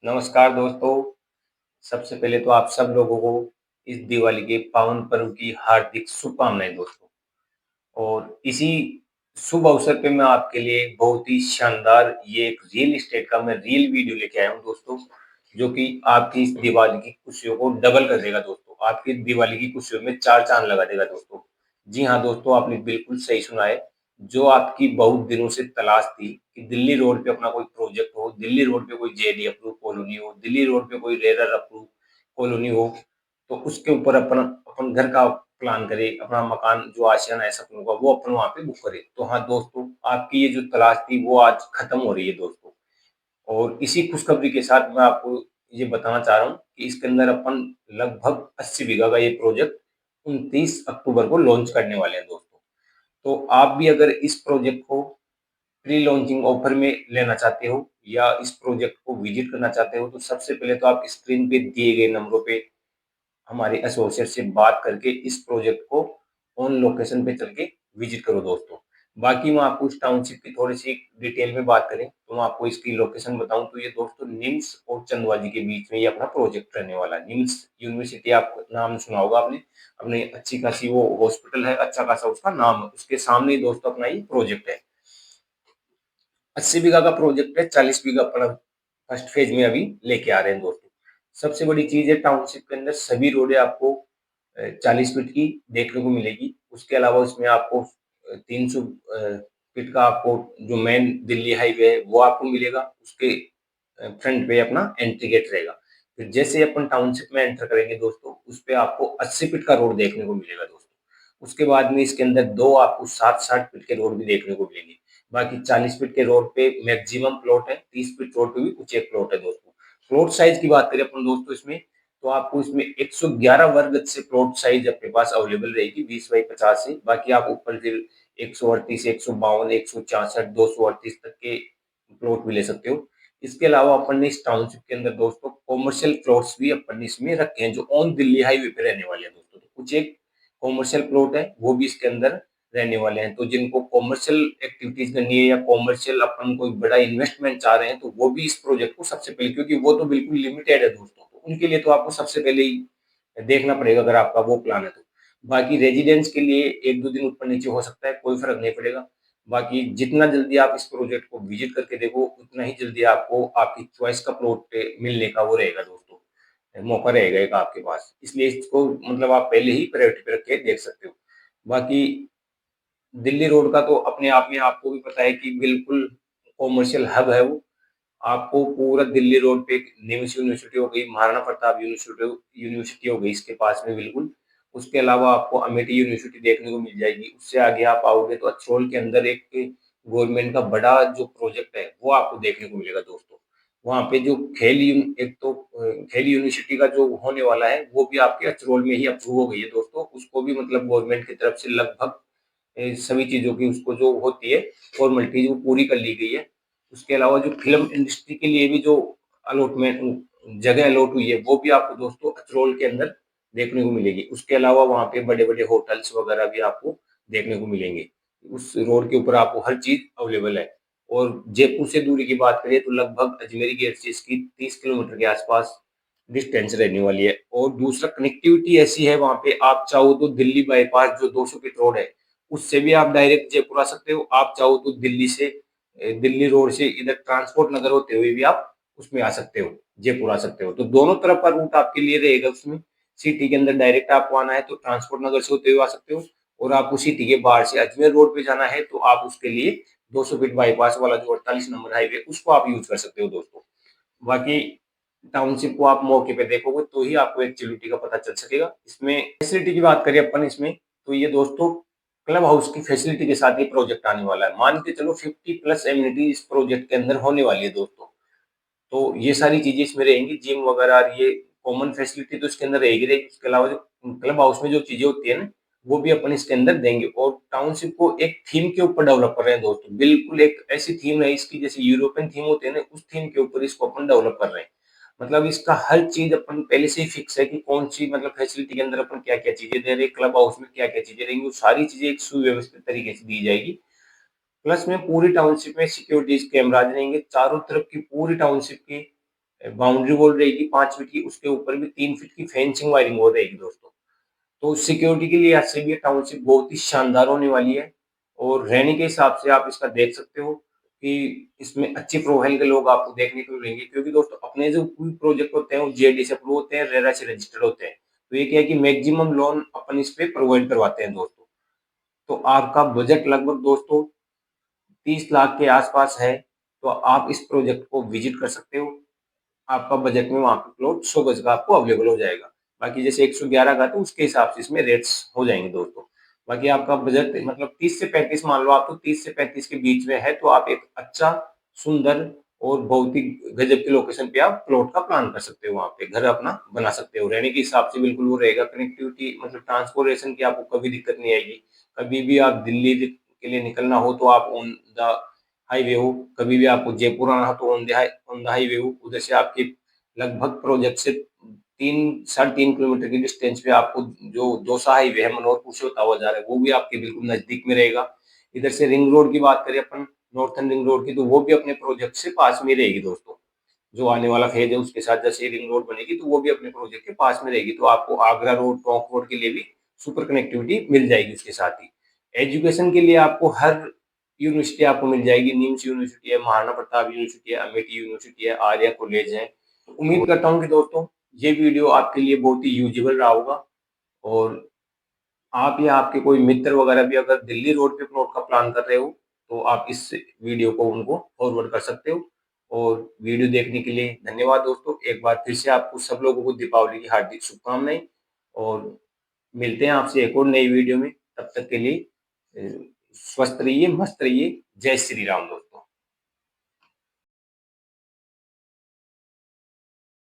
नमस्कार दोस्तों। सबसे पहले तो आप सब लोगों को इस दिवाली के पावन पर्व की हार्दिक शुभकामनाएं दोस्तों। और इसी शुभ अवसर पे मैं आपके लिए एक बहुत ही शानदार ये एक रियल एस्टेट का मैं रियल वीडियो लेके आया हूँ दोस्तों, जो कि आपकी इस दिवाली की खुशियों को डबल कर देगा दोस्तों। आपकी दिवाली की खुशियों में चार चांद लगा देगा दोस्तों। जी हाँ दोस्तों, आपने बिल्कुल सही सुना है। जो आपकी बहुत दिनों से तलाश थी कि दिल्ली रोड पे अपना कोई प्रोजेक्ट हो, दिल्ली रोड पे कोई जेडी अप्रूव कॉलोनी हो, दिल्ली रोड पे कोई रेरर अप्रूव कॉलोनी हो, तो उसके ऊपर अपन अपन घर का प्लान करें, अपना मकान जो आशियाना है सपनों का, वो अपन वहाँ पे बुक करें। तो हाँ दोस्तों, आपकी ये जो तलाश थी वो आज खत्म हो रही है दोस्तों। और इसी खुशखबरी के साथ मैं आपको ये बताना चाह रहा हूँ कि इसके अंदर अपन लगभग 80 बीघा का ये प्रोजेक्ट 29 अक्टूबर को लॉन्च करने वाले हैं दोस्तों। तो आप भी अगर इस प्रोजेक्ट को प्री लॉन्चिंग ऑफर में लेना चाहते हो या इस प्रोजेक्ट को विजिट करना चाहते हो, तो सबसे पहले तो आप स्क्रीन पे दिए गए नंबरों पे हमारे एसोसिएट से बात करके इस प्रोजेक्ट को ऑन लोकेशन पे चल के विजिट करो दोस्तों। बाकी मैं आपको इस टाउनशिप की थोड़ी सी डिटेल में बात करें तो मैं आपको इसकी लोकेशन बताऊं तो ये दोस्तों निम्स और चंदवाजी के बीच में ये अपना प्रोजेक्ट रहने वाला है। निम्स यूनिवर्सिटी, आप नाम सुना होगा आपने, अपने अच्छी खासी वो हॉस्पिटल है, अच्छा खासा उसका नाम है, उसके सामने ही दोस्तों अपना ये प्रोजेक्ट है। 80 बीघा का प्रोजेक्ट है, 40 बीघा अपना फर्स्ट फेज में अभी लेके आ रहे हैं दोस्तों। सबसे बड़ी चीज है, टाउनशिप के अंदर सभी रोडें आपको 40 फीट की देखने को मिलेगी। उसके अलावा उसमें आपको 300 फीट का आपको जो मेन दिल्ली हाईवे है वो आपको मिलेगा। उसके फ्रंट पे अपना एंट्री गेट रहेगा। फिर जैसे अपन टाउनशिप में एंटर करेंगे दोस्तों, उस पे आपको 80 फीट का रोड देखने को मिलेगा दोस्तों। उसके बाद में इसके अंदर दो आपको 60-60 फीट के रोड भी देखने को मिलेंगे। बाकी 40 फीट के रोड पे मैक्सिमम प्लॉट है, 30 फीट रोड पे भी कुछ एक प्लॉट है दोस्तों। प्लॉट साइज की बात करें अपन दोस्तों इसमें, तो आपको इसमें 111 वर्ग से प्लॉट साइज अपने पास अवेलेबल रहेगी 20 बाई 50 से। बाकी आप ऊपर फिर 138, 152, 166, 238 तक के प्लॉट भी ले सकते हो। इसके अलावा अपन ने इस टाउनशिप के अंदर दोस्तों कॉमर्शियल प्लॉट्स भी अपन ने इसमें रखे हैं, जो ऑन दिल्ली हाईवे पे रहने वाले हैं दोस्तों। तो कुछ एक कॉमर्शियल प्लॉट है वो भी इसके अंदर रहने वाले हैं। तो जिनको कॉमर्शियल एक्टिविटीज करनी है या कॉमर्शियल अपन कोई बड़ा इन्वेस्टमेंट चाह रहे हैं, तो वो भी इस प्रोजेक्ट को सबसे पहले, क्योंकि वो तो बिल्कुल लिमिटेड है दोस्तों, तो उनके लिए तो आपको सबसे पहले ही देखना पड़ेगा अगर आपका वो प्लान है तो। बाकी रेजिडेंस के लिए एक दो दिन ऊपर नीचे हो सकता है, कोई फर्क नहीं पड़ेगा। बाकी जितना जल्दी आप इस प्रोजेक्ट को विजिट करके देखो, उतना ही जल्दी आपको आपकी चॉइस का प्लॉट मिलने का वो रहेगा दोस्तों, मौका रहेगा एक आपके पास। इसलिए इसको मतलब आप पहले ही प्रायोरिटी पे रख के देख सकते हो। बाकी दिल्ली रोड का तो अपने आप में आपको भी पता है कि बिल्कुल कॉमर्शियल हब है वो। आपको पूरा दिल्ली रोड पे निम्स यूनिवर्सिटी हो गई, महाराणा प्रताप यूनिवर्सिटी यूनिवर्सिटी हो गई इसके पास में बिल्कुल। उसके अलावा आपको अमेठी यूनिवर्सिटी देखने को मिल जाएगी। उससे आगे आप आओगे तो अचरोल के अंदर एक गवर्नमेंट का बड़ा जो प्रोजेक्ट है वो आपको देखने को मिलेगा दोस्तों। वहाँ पे जो एक तो खेल यूनिवर्सिटी का जो होने वाला है वो भी आपके अचरोल में ही अप्रूव हो गई है दोस्तों। उसको भी मतलब गवर्नमेंट की तरफ से लगभग सभी चीज़ों की उसको जो होती है फॉर्मेलिटीज वो पूरी कर ली गई है। उसके अलावा जो फ़िल्म इंडस्ट्री के लिए भी जो अलॉटमेंट जगह अलॉट हुई है, वो भी आपको दोस्तों अचरोल के अंदर देखने को मिलेगी। उसके अलावा वहाँ पे बड़े-बड़े होटल्स वगैरह भी आपको देखने को मिलेंगे। उस रोड के ऊपर आपको हर चीज़ अवेलेबल है। और जयपुर से दूरी की बात करें तो लगभग अजमेरी गेट से इसकी 30 किलोमीटर के आसपास डिस्टेंस रहने वाली है। और दूसरा कनेक्टिविटी ऐसी है वहाँ पे, आप चाहो तो दिल्ली बाईपास जो 200 फीट रोड है, उससे भी आप डायरेक्ट जयपुर आ सकते हो। आप चाहो तो दिल्ली से दिल्ली रोड से इधर ट्रांसपोर्ट नगर होते हुए भी आप उसमें आ सकते हो, जयपुर आ सकते हो। तो दोनों तरफ का रूट आपके लिए रहेगा उसमें। सिटी के अंदर डायरेक्ट आपको आना है तो ट्रांसपोर्ट नगर से होते हुए आ सकते हो, और आपको सिटी के बाहर से अजमेर रोड पे जाना है तो आप उसके लिए 200 फीट बाईपास वाला जो 48 नंबर हाईवे उसको आप यूज कर सकते हो दोस्तों। बाकी टाउनशिप को आप मौके पे देखोगे तो ही आपको एक्चुअलिटी का पता चल सकेगा। इसमें फैसिलिटी की बात करें अपन इसमें, तो ये दोस्तों क्लब हाउस की फैसिलिटी के साथ ये प्रोजेक्ट आने वाला है। मान के चलो 50 प्लस एमिनिटी इस प्रोजेक्ट के अंदर होने वाली है दोस्तों। तो ये सारी चीजें इसमें रहेंगी, जिम वगैरह और ये कॉमन फैसिलिटी तो इसके अंदर रहेगी रहेगी। उसके अलावा जो क्लब हाउस में जो चीजें होती है ना, वो भी अपन इसके अंदर देंगे। और टाउनशिप को एक थीम के ऊपर डेवलप कर रहे हैं दोस्तों। बिल्कुल एक ऐसी थीम है इसकी जैसे यूरोपियन थीम होते हैं ना, उस थीम के ऊपर इसको अपन डेवलप कर रहे हैं। मतलब इसका हर चीज अपन पहले से ही फिक्स है कि कौन सी मतलब फैसिलिटी के अंदर अपन क्या क्या चीजें दे रहे हैं, क्लब हाउस में क्या क्या चीजें रहेंगी, वो सारी चीजें एक सुव्यवस्थित तरीके से दी जाएगी। प्लस में पूरी टाउनशिप में सिक्योरिटीज कैमराज रहेंगे चारों तरफ की, पूरी टाउनशिप की बाउंड्री वॉल रहेगी 5 फीट की, उसके ऊपर भी 3 फीट की फेंसिंग वायरिंग हो रहेगी दोस्तों। तो सिक्योरिटी के लिहाज से भी ये टाउनशिप बहुत ही शानदार होने वाली है, और रहने के हिसाब से आप इसका देख सकते हो कि इसमें अच्छी प्रोफाइल के लोग आपको देखने को मिलेंगे, क्योंकि दोस्तों अपने जो कोई प्रोजेक्ट होते हैं वो जीआईडी से अप्रूव होते हैं, रेरा से रजिस्टर्ड होते हैं। तो ये क्या है कि मैक्सिमम लोन अपन इस पे प्रोवाइड करवाते हैं दोस्तों। तो आपका बजट लगभग दोस्तों 30 लाख के आसपास है, तो आप इस प्रोजेक्ट को विजिट कर सकते हो। आपका बजट में वहाँ पे प्लॉट 100 गज का आपको अवेलेबल हो जाएगा। बाकी जैसे 111 का तो उसके हिसाब से इसमें रेट्स हो जाएंगे दोस्तों। बाकी आपका बजट मतलब 30 से 35 मान लो, आपको 30 से 35 के बीच में है, तो आप एक अच्छा, सुंदर और बहुत ही गजब की लोकेशन पे आप प्लॉट का प्लान कर सकते हो, वहाँ पे घर अपना बना सकते हो। रहने के हिसाब से बिल्कुल वो रहेगा, कनेक्टिविटी मतलब ट्रांसपोर्टेशन की आपको कभी दिक्कत नहीं आएगी। कभी भी आप दिल्ली के लिए निकलना हो तो आप ऑन द हाईवे हो, कभी भी आपको जयपुर आना हो तो ऑन द हाईवे हो। उधर से आपके लगभग प्रोजेक्ट से 3 साढ़े 3 किलोमीटर की डिस्टेंस पे आपको जो दौसा हाईवे है, मनोहरपुर से होता हुआ जा रहा है, वो भी आपके बिल्कुल नजदीक में रहेगा। इधर से रिंग रोड की बात करें अपन, नॉर्थन रिंग रोड की, तो वो भी अपने प्रोजेक्ट से पास में रहेगी दोस्तों। जो आने वाला फेज है उसके साथ जैसे रिंग रोड बनेगी तो वो भी अपने प्रोजेक्ट के पास में रहेगी, तो आपको आगरा रोड, टोंक रोड के लिए भी सुपर कनेक्टिविटी मिल जाएगी उसके साथ ही। एजुकेशन के लिए आपको हर यूनिवर्सिटी आपको मिल जाएगी, निम्स यूनिवर्सिटी है, महाराणा प्रताप यूनिवर्सिटी है, अमेठी यूनिवर्सिटी है, आर्या कॉलेज है। तो उम्मीद करता हूँ कि दोस्तों ये वीडियो आपके लिए बहुत ही यूजेबल रहा होगा, और आप या आपके कोई मित्र वगैरह भी अगर दिल्ली रोड पे प्लॉट का प्लान कर रहे हो, तो आप इस वीडियो को उनको फॉरवर्ड कर सकते हो। और वीडियो देखने के लिए धन्यवाद दोस्तों। एक बार फिर से आपको सब लोगों को दीपावली की हार्दिक शुभकामनाएं, और मिलते हैं आपसे एक और नई वीडियो में। तब तक के लिए स्वस्थ रहिए, मस्त रहिए। जय श्री राम दोस्तों।